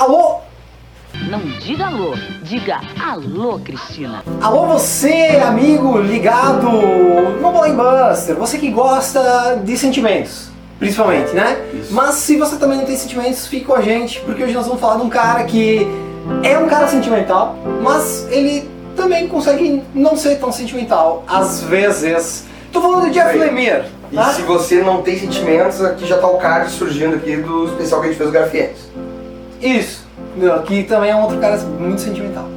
Alô? Não diga alô, diga alô, Cristina. Alô você, amigo ligado no Blockbuster, você que gosta de sentimentos, principalmente, né? Isso. Mas se você também não tem sentimentos, fique com a gente, porque hoje nós vamos falar de um cara que é um cara sentimental, mas ele também consegue não ser tão sentimental, às vezes. Tô falando do Jeff Lemire, E tá? se você não tem sentimentos, aqui já tá o card surgindo aqui do especial que a gente fez do Grafietes. Isso, que também é um outro cara muito sentimental.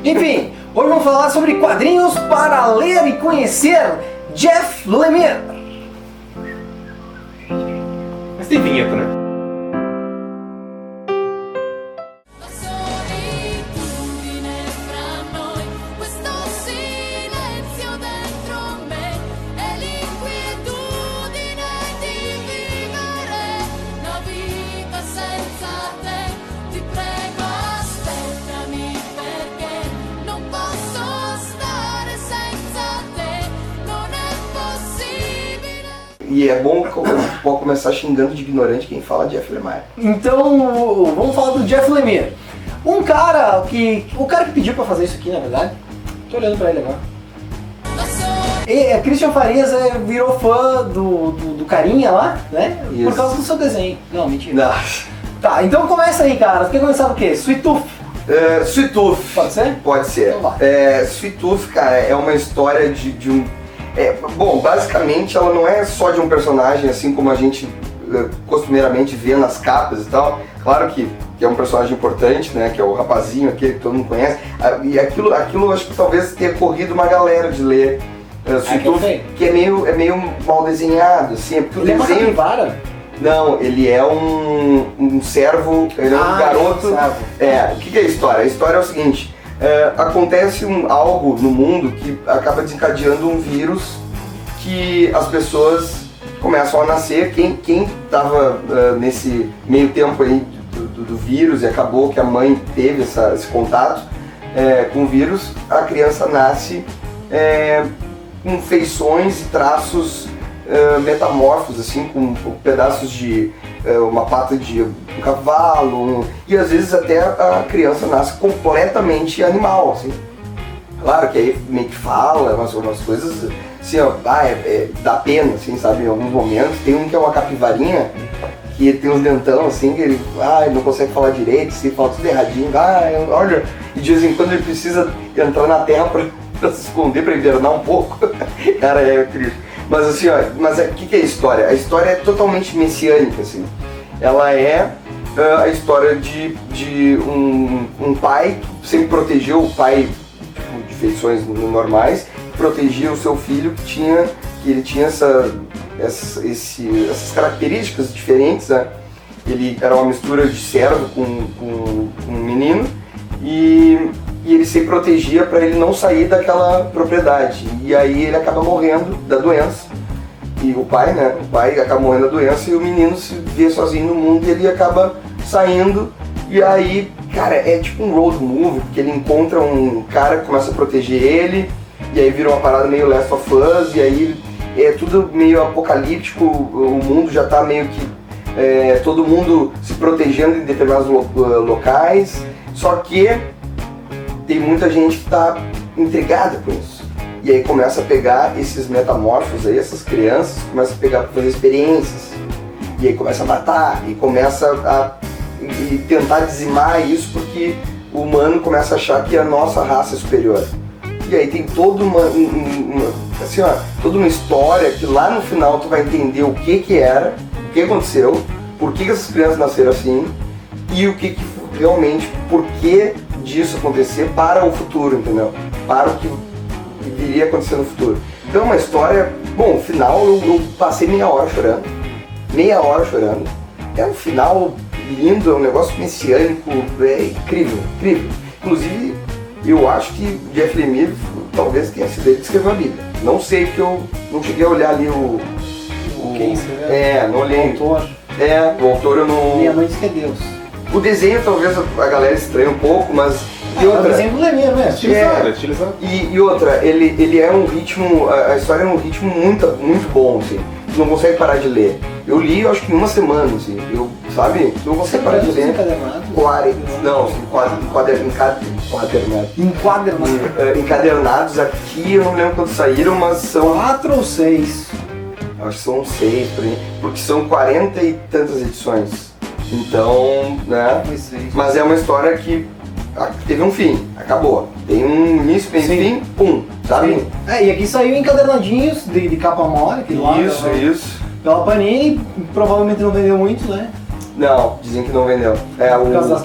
Enfim, hoje vamos falar sobre quadrinhos para ler e conhecer Jeff Lemire. Mas tem vinheta, né? E é bom que pode começar xingando de ignorante quem fala Jeff Lemire. Então, vamos falar do Jeff Lemire. Um cara que... O cara que pediu pra fazer isso aqui, na verdade. Tô olhando pra ele agora. E Christian Farias virou fã do carinha lá, né? Isso. Por causa do seu desenho. Não, mentira. Não. Tá, então começa aí, cara. Você quer começar do quê? Sweet Tooth. Sweet Tooth. Pode ser? Pode ser. Então vai. Sweet Tooth, cara, é uma história de um... bom, basicamente ela não é só de um personagem assim como a gente costumeiramente vê nas capas e tal. Claro que é um personagem importante, né? Que é o rapazinho, aquele que todo mundo conhece. E aquilo acho que talvez tenha corrido uma galera de ler Sweet Tooth, que é meio mal desenhado, assim, porque Ele o é uma desenho... capivara? Não, ele é um servo, ele é um garoto. O que é a história? A história é o seguinte, acontece algo no mundo que acaba desencadeando um vírus que as pessoas começam a nascer. Quem estava nesse meio tempo aí do vírus e acabou que a mãe teve esse contato com o vírus, a criança nasce com feições e traços metamorfos, assim, com pedaços de uma pata de um cavalo, e às vezes até a criança nasce completamente animal, assim. Claro que aí meio que fala umas coisas assim, ó, dá pena, assim, sabe, em alguns momentos. Tem um que é uma capivarinha, que ele tem uns dentão, assim, que ele não consegue falar direito, assim, fala tudo erradinho, olha, e de vez em quando ele precisa entrar na terra pra se esconder, pra hibernar um pouco. Cara, é triste. Mas assim, ó, o que é a história? A história é totalmente messiânica, assim. Ela é a história de um pai que sempre protegeu o pai, tipo, de feições normais, protegia o seu filho que ele tinha essas características diferentes, né? Ele era uma mistura de servo com um menino e ele se protegia para ele não sair daquela propriedade. E aí ele acaba morrendo da doença. E o pai acaba morrendo da doença e o menino se vê sozinho no mundo e ele acaba saindo. E aí, cara, é tipo um road movie, porque ele encontra um cara que começa a proteger ele, e aí vira uma parada meio Last of Us, e aí é tudo meio apocalíptico, o mundo já tá meio que todo mundo se protegendo em determinados locais, só que tem muita gente que está intrigada com isso. E aí começa a pegar esses metamorfos aí, essas crianças, começa a pegar para fazer experiências. E aí começa a matar, e começa a tentar dizimar isso, porque o humano começa a achar que a nossa raça é superior. E aí tem toda toda uma história que lá no final tu vai entender o que era, o que aconteceu, por que essas crianças nasceram assim, e o que realmente, por que disso acontecer para o futuro, entendeu? Para o que viria a acontecer no futuro. Então é uma história, bom, o final eu passei meia hora chorando. É um final lindo, é um negócio messiânico, é incrível, incrível. Inclusive, eu acho que Jeff Lemire talvez tenha sido ele que escreveu a Bíblia. Não sei, porque eu não cheguei a olhar ali Quem será? não olhei. O autor. O autor eu não... Minha mãe diz que é Deus. O desenho talvez a galera estranhe um pouco, mas... É o desenho do Lemire mesmo. Estilizado. E outra, ele é um ritmo, a história é um ritmo muito bom, assim. tu não consegue parar de ler. Eu li, eu acho que em uma semana, assim, sabe? Tu não consegue parar de ler. Encadernados aqui, eu não lembro quando saíram, mas são... 4 ou 6? Acho que são 6, porque são 40 e tantas edições. Então, né? Mas é uma história que teve um fim, acabou. Tem um início, tem um fim, pum, sabe? Sim. E aqui saiu encadernadinhos de capa mole, que lá Isso. Pela Panini, provavelmente não vendeu muito, né? Não, dizem que não vendeu.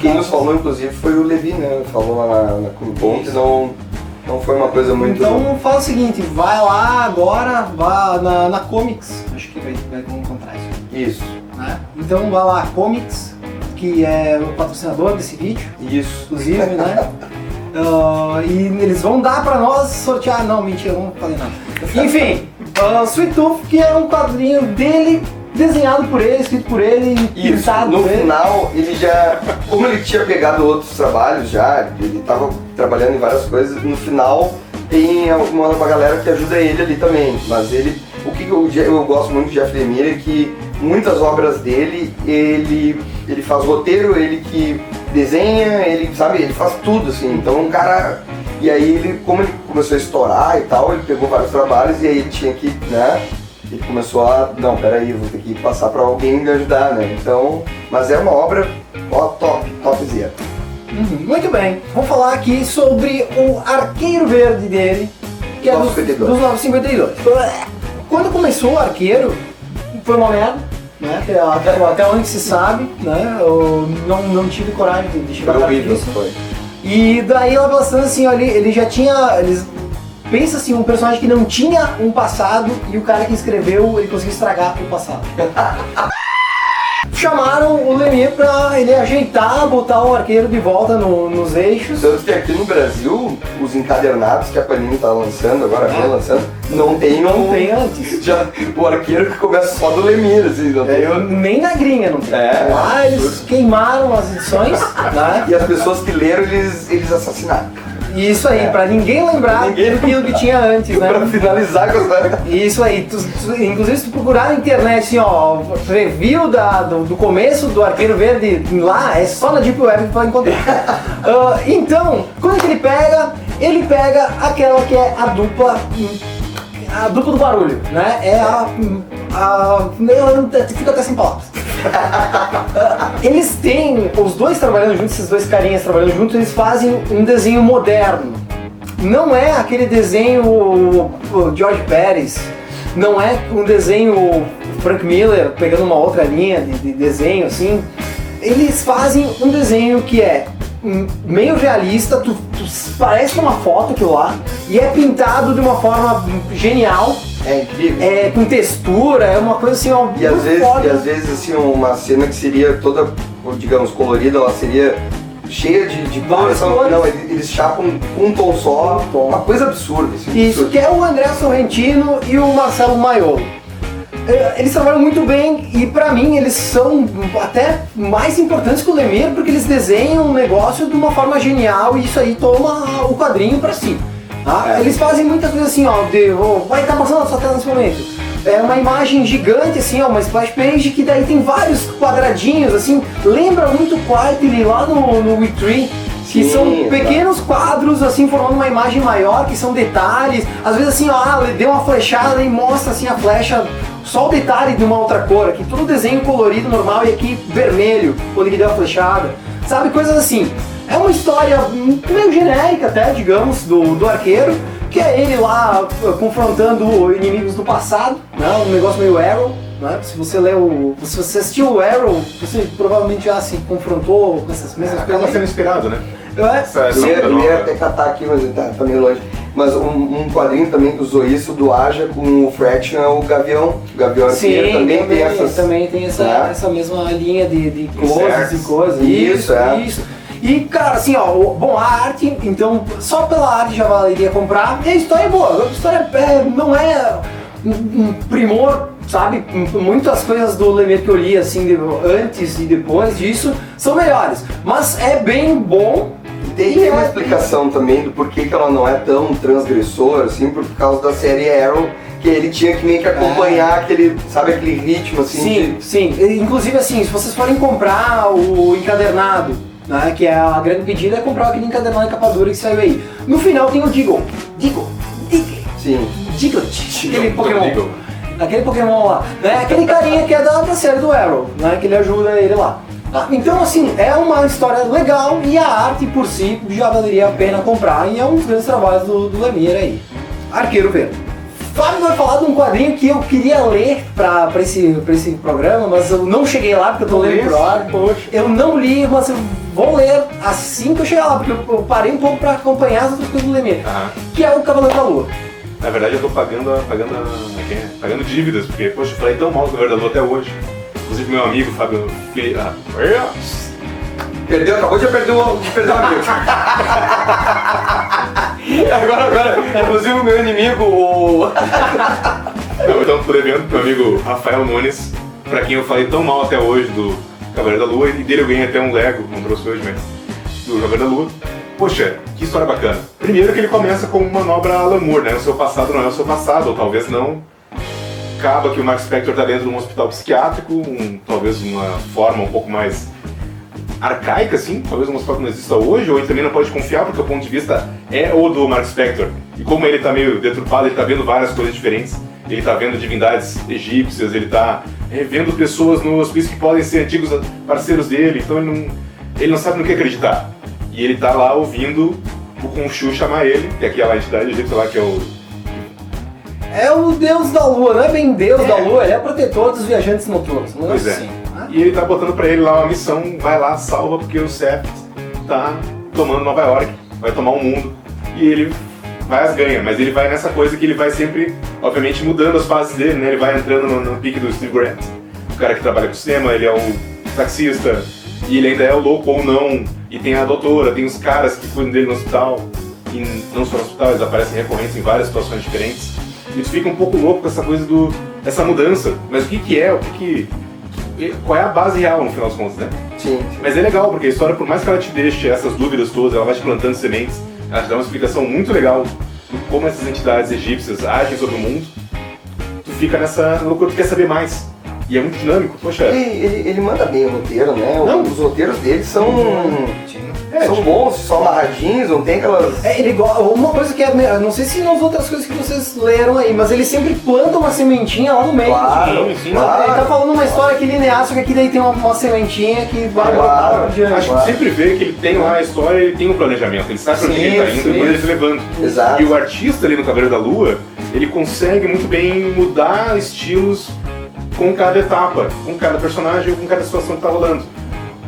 Quem nos falou, inclusive, foi o Levi, né? Falou lá na Comic Con que não foi uma coisa muito... Então fala o seguinte, vai lá agora, vá na Comics, acho que vai encontrar isso. Isso. Né? Então vai lá, Comics, que é o patrocinador desse vídeo. Isso. Inclusive, né? E eles vão dar pra nós sortear... Não, mentira, eu não falei nada. Enfim, Sweet Tooth, que é um quadrinho dele, desenhado por ele, escrito por ele, pintado no por ele. final, ele já... Como ele tinha pegado outros trabalhos já, ele estava trabalhando em várias coisas, no final tem uma galera que ajuda ele ali também. Mas ele... O que eu gosto muito de Jeff Lemire é que muitas obras dele, ele faz roteiro, ele que desenha, ele, sabe, ele faz tudo, assim. Então um cara... E aí como ele começou a estourar e tal, ele pegou vários trabalhos e aí ele tinha que, né? Ele começou a, não, peraí, vou ter que passar pra alguém me ajudar, né? Então, mas é uma obra, topzera. Muito bem, vamos falar aqui sobre o Arqueiro Verde dele, que é dos 952. Quando começou o Arqueiro, foi uma merda, né? Até onde se sabe, né? Eu não tive coragem de chegar perto disso. E daí ela bastante assim, ele já tinha... Pensa assim, um personagem que não tinha um passado e o cara que escreveu, ele conseguiu estragar o passado. Chamaram o Lemire pra ele ajeitar, botar o Arqueiro de volta nos eixos. Tanto que aqui no Brasil, os encadernados que a Panini tá lançando, agora relançando, não tem antes. Já, o Arqueiro que começa só do Lemire, assim, não tem. Nem na gringa não tem. Lá eles queimaram as edições, né? E as pessoas que leram, eles assassinaram. Isso aí, pra ninguém lembrar daquilo que tinha antes, né? Pra finalizar com essa... Isso aí, inclusive se tu procurar na internet, assim, ó, review do começo do Arqueiro Verde lá, é só na Deep Web que tu vai encontrar. Então, quando que ele pega aquela que é a dupla do barulho, né? Fica até sem palavras. Eles têm, os dois trabalhando juntos, esses dois carinhas trabalhando juntos, eles fazem um desenho moderno. Não é aquele desenho George Pérez, não é um desenho Frank Miller pegando uma outra linha de desenho assim. Eles fazem um desenho que é meio realista, tu parece uma foto aquilo lá, e é pintado de uma forma genial. É incrível. É com textura, é uma coisa assim, ó. E às vezes assim, uma cena que seria toda, digamos, colorida, ela seria cheia de cores. Não, eles chapam um tom só, uma coisa absurda. Assim, isso, absurda. Que é o André Sorrentino e o Marcelo Maiolo. Eles trabalham muito bem e pra mim eles são até mais importantes que o Lemire, porque eles desenham um negócio de uma forma genial e isso aí toma o quadrinho pra si. Eles fazem muitas coisas assim, ó, vai estar passando na sua tela nesse momento. É uma imagem gigante assim, ó, uma splash page que daí tem vários quadradinhos assim, lembra muito Quarterly lá no Wittree, que são pequenos quadros assim formando uma imagem maior, que são detalhes, às vezes assim, ó, deu uma flechada e mostra assim a flecha, só o detalhe de uma outra cor, aqui tudo desenho colorido normal e aqui vermelho, quando ele deu a flechada, sabe, coisas assim. É uma história meio genérica até, digamos, do Arqueiro, que é ele lá confrontando inimigos do passado, né? Um negócio meio Arrow, né? Se você se você assistiu o Arrow, você provavelmente já se confrontou com essas mesmas coisas. Acaba sendo inspirado, né? Eu ia até catar aqui, mas ele tá meio longe. Mas um quadrinho também que usou isso do Aja com o Fraction é o Gavião. O Gavião Arqueiro também tem essas... Também tem essa mesma linha de closes e coisas. Isso. E cara, assim ó, bom, a arte, então só pela arte já valeria comprar. E a história é boa, a história não é um primor, sabe? Muitas coisas do Lemire que eu li assim, antes e depois disso, são melhores. Mas é bem bom. Tem uma explicação também do porquê que ela não é tão transgressora, assim, por causa da série Arrow, que ele tinha que meio que acompanhar aquele, sabe, aquele ritmo assim. Sim. Inclusive assim, se vocês forem comprar o encadernado, né, que é a grande pedida, é comprar aquele encadernado capa dura que saiu aí. No final tem o Diglett. Sim. Diglett, aquele Pokémon. Aquele Pokémon lá, né? Aquele carinha que é da série do Arrow, né? Que ele ajuda ele lá. Então, assim, é uma história legal e a arte por si já valeria a pena comprar e é um dos grandes trabalhos do Lemire aí. Arqueiro Verde. Fábio vai falar de um quadrinho que eu queria ler pra esse programa, mas eu não cheguei lá porque eu tô lendo por hora. Eu não li, mas eu vou ler assim que eu chegar lá, porque eu parei um pouco pra acompanhar as outras coisas do Lemire, que é o Cavaleiro da Lua. Na verdade eu tô pagando dívidas, porque, poxa, eu falei tão mal do Cavaleiro da Lua até hoje. Inclusive meu amigo Fábio Acabou de perder o amigo. agora, inclusive o meu inimigo, Não, então tô devendo pro meu amigo Rafael Nunes, pra quem eu falei tão mal até hoje do Cavaleiro da Lua, e dele eu ganhei até um Lego, não trouxe hoje, mas do Cavaleiro da Lua. Poxa, que história bacana. Primeiro que ele começa com uma manobra Alan Moore, né? O seu passado não é o seu passado, ou talvez não. Acaba que o Mark Spector está dentro de um hospital psiquiátrico, talvez uma forma um pouco mais arcaica, assim, talvez um hospital que não exista hoje, ou ele também não pode confiar, porque o ponto de vista é o do Mark Spector. E como ele está meio deturpado, ele está vendo várias coisas diferentes. Ele está vendo divindades egípcias, ele está vendo pessoas no hospício que podem ser antigos parceiros dele, então ele não sabe no que acreditar. E ele tá lá ouvindo o Khonshu chamar ele, que é aquela entidade egípcia lá que é o... É o deus da lua, não é bem deus da lua, ele é protetor dos viajantes noturnos. Não pois assim, né? E ele tá botando pra ele lá uma missão, vai lá, salva, porque o Sept tá tomando Nova York, vai tomar o mundo. E ele vai às ganhas, mas ele vai nessa coisa que ele vai sempre, obviamente, mudando as fases dele, né? Ele vai entrando no pique do Steve Grant, o cara que trabalha com cinema, ele é o taxista, e ele ainda é o louco ou não, e tem a doutora, tem os caras que cuidam dele no hospital, e não só no hospital, eles aparecem recorrentes em várias situações diferentes. E tu fica um pouco louco com essa coisa dessa mudança, mas o que é, qual é a base real no final das contas, né? Sim. Mas é legal, porque a história, por mais que ela te deixe essas dúvidas todas, ela vai te plantando sementes, ela te dá uma explicação muito legal de como essas entidades egípcias agem sobre o mundo, tu fica nessa loucura, tu quer saber mais. E é muito dinâmico, poxa. Ele manda bem o roteiro, né? Não. Os roteiros dele são bons, são amarradinhos, não tem aquelas... Uma coisa que é, não sei se nas outras coisas que vocês leram aí, mas ele sempre planta uma sementinha lá no meio. Claro, Ele tá falando uma história aqui linear, só que aqui daí tem uma sementinha que vai Claro. adiante. Acho que sempre vê que ele tem lá a história, ele tem um planejamento, ele sabe pra onde ele tá indo e ele se levando. Exato. E o artista ali no Cavaleiro da Lua, ele consegue muito bem mudar estilos com cada etapa, com cada personagem, com cada situação que tá rolando.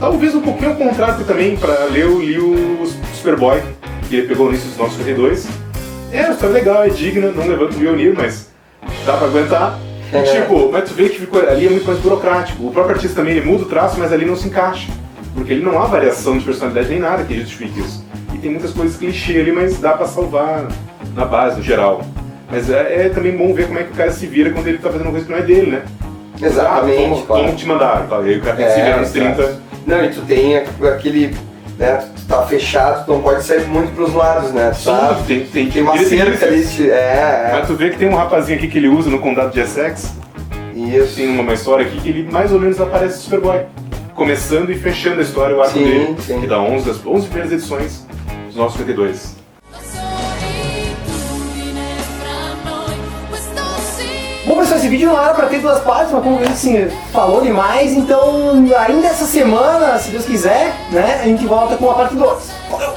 Talvez um pouquinho ao contrário que também, pra ler, eu li o Superboy, que ele pegou no início dos 952. É uma história legal, é digna, não levanta o Mjolnir, mas dá pra aguentar. E tipo, mas tu vê que ficou, ali é muito mais burocrático. O próprio artista também, ele muda o traço, mas ali não se encaixa. Porque ali não há variação de personalidade nem nada que justifique isso. E tem muitas coisas clichê ali, mas dá pra salvar na base, no geral. Mas é também bom ver como é que o cara se vira quando ele tá fazendo uma coisa que não é dele, né? Exatamente, Como te mandaram, tá? E aí o cara tem que se virar nos 30. Não, e tu tem aquele, né, tu tá fechado, tu não pode sair muito pros lados, né? Sim, tem uma cerca ali, Mas tu vê que tem um rapazinho aqui que ele usa no condado de Essex. Isso. Tem uma história aqui que ele mais ou menos aparece Superboy. Começando e fechando a história, o arco dele. Sim. Que dá 11 primeiras edições dos 952. Bom, pessoal, esse vídeo não era pra ter duas partes, mas como a gente falou demais, então ainda essa semana, se Deus quiser, né, a gente volta com a parte 2. Valeu!